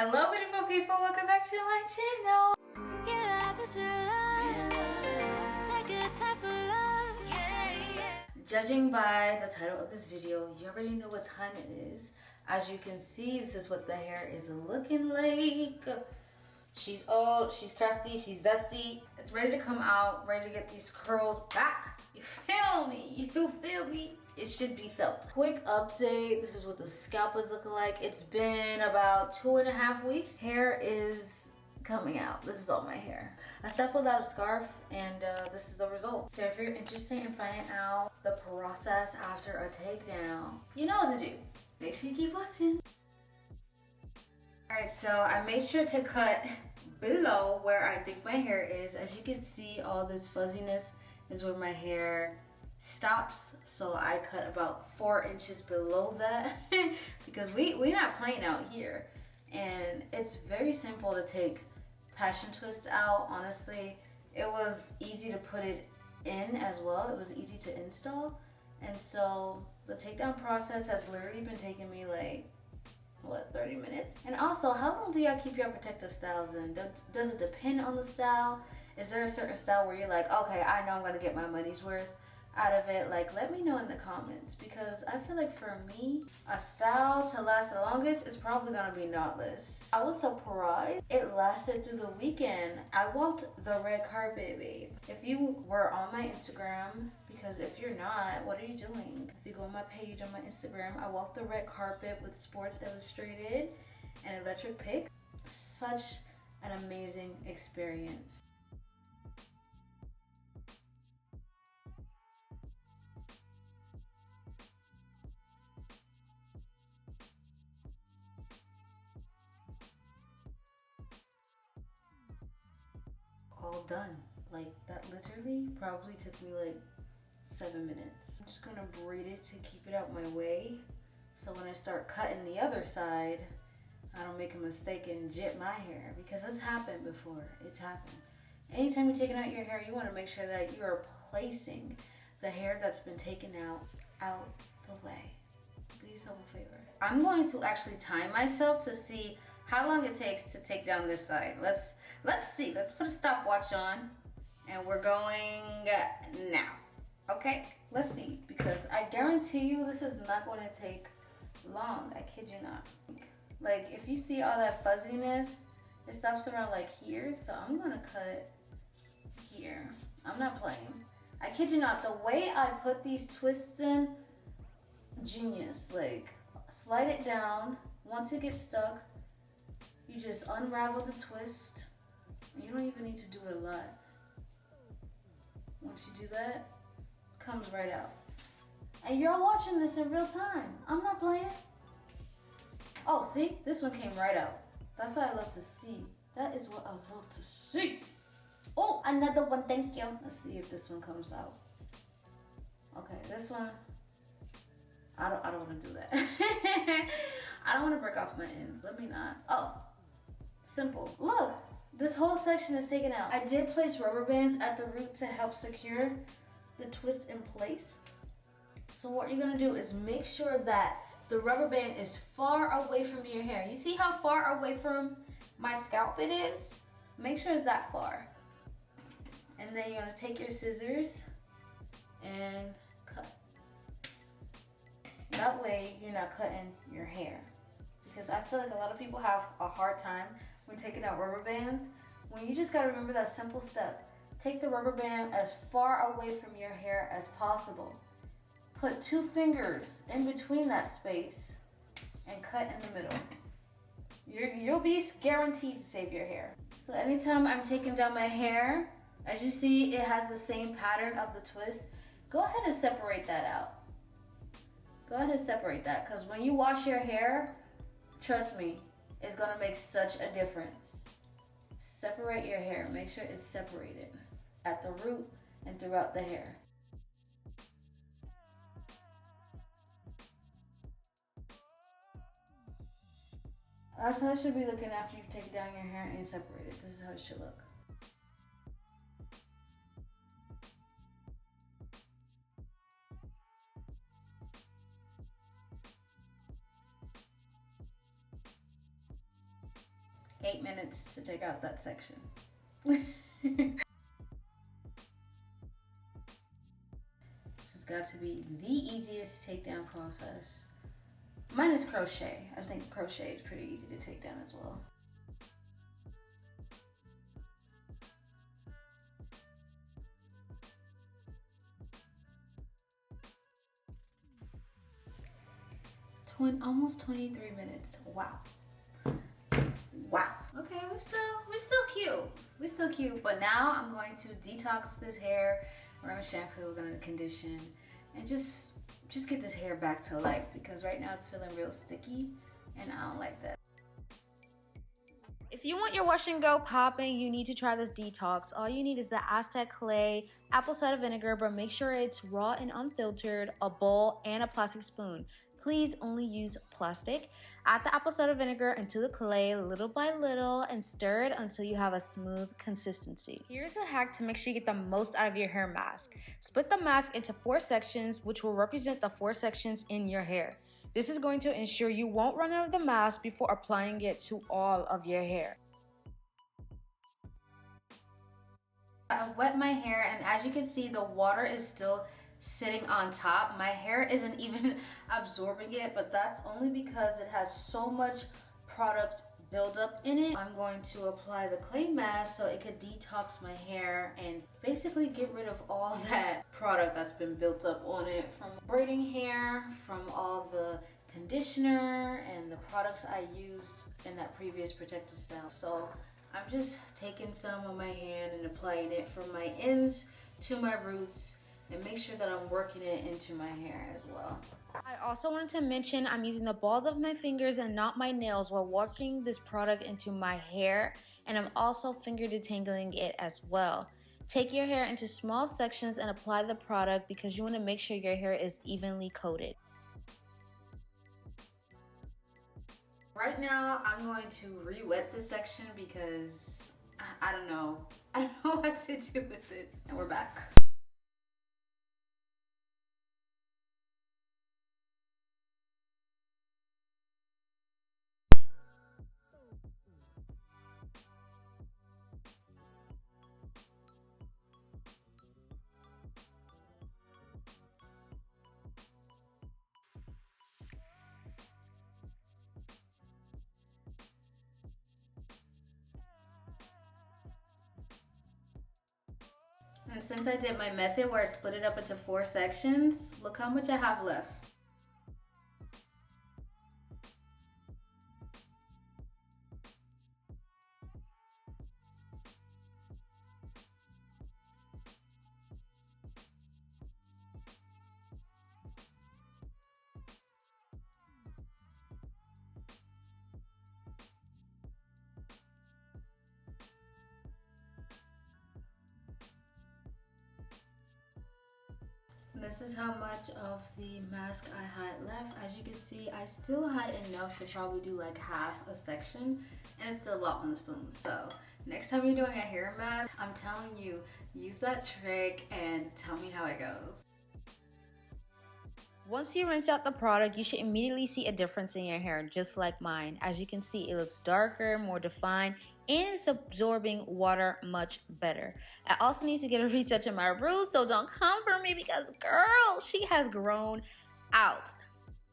Hello beautiful people, welcome back to my channel. Judging by the title of this video, you already know what time it is. As you can see, this is what the hair is looking like. She's old, she's crusty, she's dusty. It's ready to come out, ready to get these curls back. You feel me? You feel me? It should be felt. Quick update, this is what the scalp is looking like. It's been about 2.5 weeks. Hair is coming out. This is all my hair. I stapled out a scarf and this is the result. So if you're interested in finding out the process after a takedown, you know what to do. Make sure you keep watching. Alright, so I made sure to cut below where I think my hair is. As you can see, all this fuzziness is where my hair stops. So I cut about 4 inches below that because we're not playing out here. And it's very simple to take passion twist out. Honestly, it was easy to put it in as well. It was easy to install. And so the takedown process has literally been taking me like, what, 30 minutes? And also, how long do y'all keep your protective styles in? Does it depend on the style? Is there a certain style where you're like, okay, I know I'm gonna get my money's worth out of it? Like, let me know in the comments, because I feel like for me, a style to last the longest is probably gonna be knotless. I was surprised it lasted through the weekend. I walked the red carpet, babe. If you were on my Instagram, because if you're not, what are you doing? If you go on my page on my Instagram, I walked the red carpet with Sports Illustrated and Electric Pick. Such an amazing experience. All done. Like, that literally probably took me like 7 minutes. I'm just gonna braid it to keep it out my way, so when I start cutting the other side, I don't make a mistake and jit my hair, because it's happened before. It's happened. Anytime you're taking out your hair, you want to make sure that you are placing the hair that's been taken out the way. Do yourself a favor. I'm going to actually time myself to see how long it takes to take down this side. Let's see. Let's put a stopwatch on, and we're going now. Okay, let's see, because I guarantee you this is not going to take long. I kid you not. Like, if you see all that fuzziness, it stops around like here, so I'm gonna cut here. I'm not playing. I kid you not, the way I put these twists in, genius. Like, slide it down. Once it gets stuck, you just unravel the twist. You don't even need to do it a lot. Once you do that, it comes right out. And you're watching this in real time. I'm not playing. Oh, see? This one came right out. That's what I love to see. That is what I love to see. Oh, another one, thank you. Let's see if this one comes out. Okay, this one, I don't want to do that. I don't want to break off my ends. Let me not. Oh, simple. Look, this whole section is taken out. I did place rubber bands at the root to help secure the twist in place. So what you're going to do is make sure that the rubber band is far away from your hair. You see how far away from my scalp it is? Make sure it's that far. And then you're going to take your scissors and cut. That way you're not cutting your hair, because I feel like a lot of people have a hard time when taking out rubber bands. When you just got to remember that simple step. Take the rubber band as far away from your hair as possible. Put 2 fingers in between that space and cut in the middle. You'll be guaranteed to save your hair. So anytime I'm taking down my hair, as you see, it has the same pattern of the twist. Go ahead and separate that out. Go ahead and separate that, because when you wash your hair, trust me, it's gonna make such a difference. Separate your hair. Make sure it's separated at the root and throughout the hair. That's how it should be looking after you've taken down your hair and separated it. This is how it should look. 8 minutes to take out that section. This has got to be the easiest takedown process. Mine is crochet. I think crochet is pretty easy to take down as well. Almost 23 minutes. Wow. Wow. Okay, we're still cute. We're still cute. But now I'm going to detox this hair. We're gonna shampoo, we're gonna condition, and just get this hair back to life, because right now it's feeling real sticky and I don't like that. If you want your wash and go popping, you need to try this detox. All you need is the Aztec clay, apple cider vinegar, but make sure it's raw and unfiltered, a bowl, and a plastic spoon. Please only use plastic. Add the apple cider vinegar into the clay little by little and stir it until you have a smooth consistency. Here's a hack to make sure you get the most out of your hair mask. Split the mask into 4 sections, which will represent the 4 sections in your hair. This is going to ensure you won't run out of the mask before applying it to all of your hair. I wet my hair, and as you can see, the water is still sitting on top. My hair isn't even absorbing it, but that's only because it has so much product buildup in it. I'm going to apply the clay mask so it could detox my hair and basically get rid of all that product that's been built up on it from braiding hair, from all the conditioner and the products I used in that previous protective style. So I'm just taking some on my hand and applying it from my ends to my roots, and make sure that I'm working it into my hair as well. I also wanted to mention I'm using the balls of my fingers and not my nails while working this product into my hair, and I'm also finger detangling it as well. Take your hair into small sections and apply the product because you want to make sure your hair is evenly coated. Right now, I'm going to re-wet this section because I don't know. I don't know what to do with this. And we're back. And since I did my method where I split it up into 4 sections, look how much I have left. This is how much of the mask I had left. As you can see, I still had enough to probably do like half a section, and it's still a lot on the spoon. So next time you're doing a hair mask, I'm telling you, use that trick and tell me how it goes. Once you rinse out the product, you should immediately see a difference in your hair, just like mine. As you can see, it looks darker, more defined, and it's absorbing water much better. I also need to get a retouch of my roots, so don't come for me because, girl, she has grown out.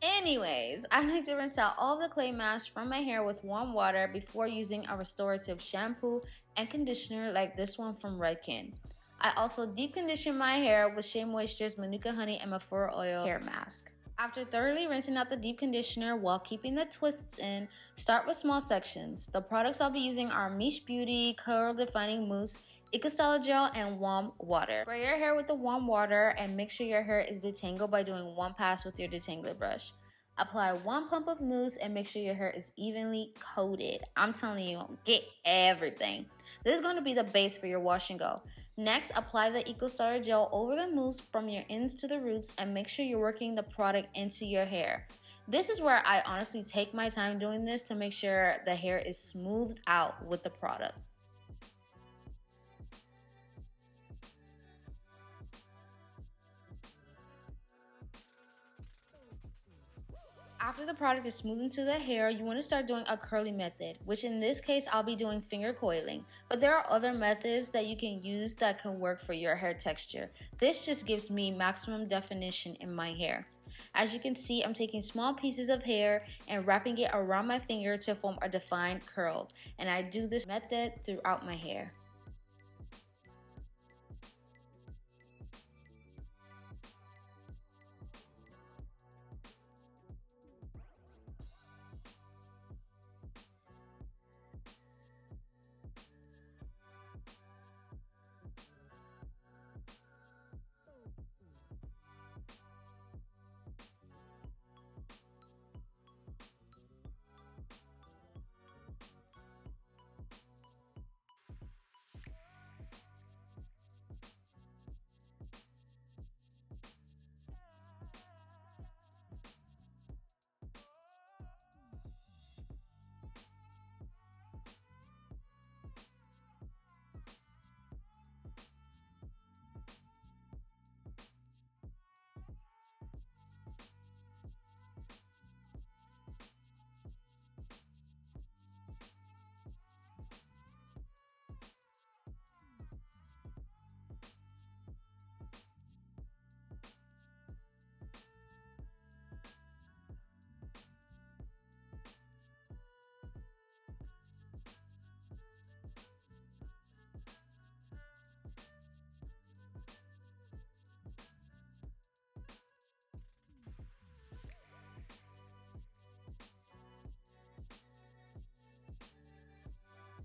Anyways, I like to rinse out all the clay mask from my hair with warm water before using a restorative shampoo and conditioner like this one from Redken. I also deep condition my hair with Shea Moisture's Manuka Honey and Mafura Oil hair mask. After thoroughly rinsing out the deep conditioner while keeping the twists in, start with small sections. The products I'll be using are Miche Beauty Curl Defining Mousse, Eco-Styler Gel, and warm water. Spray your hair with the warm water and make sure your hair is detangled by doing one pass with your detangler brush. Apply 1 pump of mousse and make sure your hair is evenly coated. I'm telling you, get everything. This is going to be the base for your wash and go. Next, apply the Eco-Styler Gel over the mousse from your ends to the roots and make sure you're working the product into your hair. This is where I honestly take my time doing this to make sure the hair is smoothed out with the product. After the product is smoothed into the hair, you want to start doing a curly method, which in this case, I'll be doing finger coiling. But there are other methods that you can use that can work for your hair texture. This just gives me maximum definition in my hair. As you can see, I'm taking small pieces of hair and wrapping it around my finger to form a defined curl. And I do this method throughout my hair.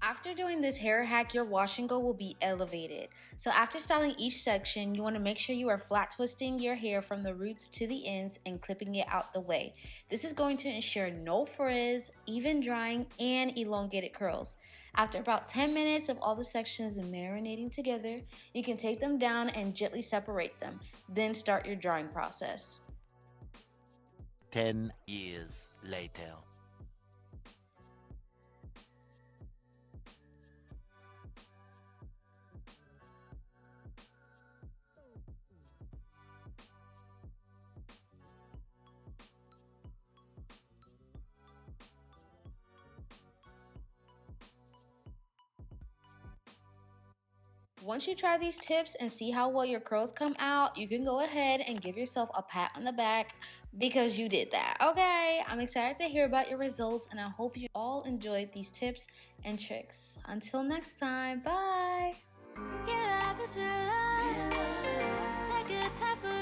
After doing this hair hack, your wash and go will be elevated. So after styling each section, you want to make sure you are flat twisting your hair from the roots to the ends and clipping it out the way. This is going to ensure no frizz, even drying, and elongated curls. After about 10 minutes of all the sections marinating together, you can take them down and gently separate them. Then start your drying process. 10 years later. Once you try these tips and see how well your curls come out, you can go ahead and give yourself a pat on the back because you did that, okay? I'm excited to hear about your results, and I hope you all enjoyed these tips and tricks. Until next time, bye! Your love is real love, like a type of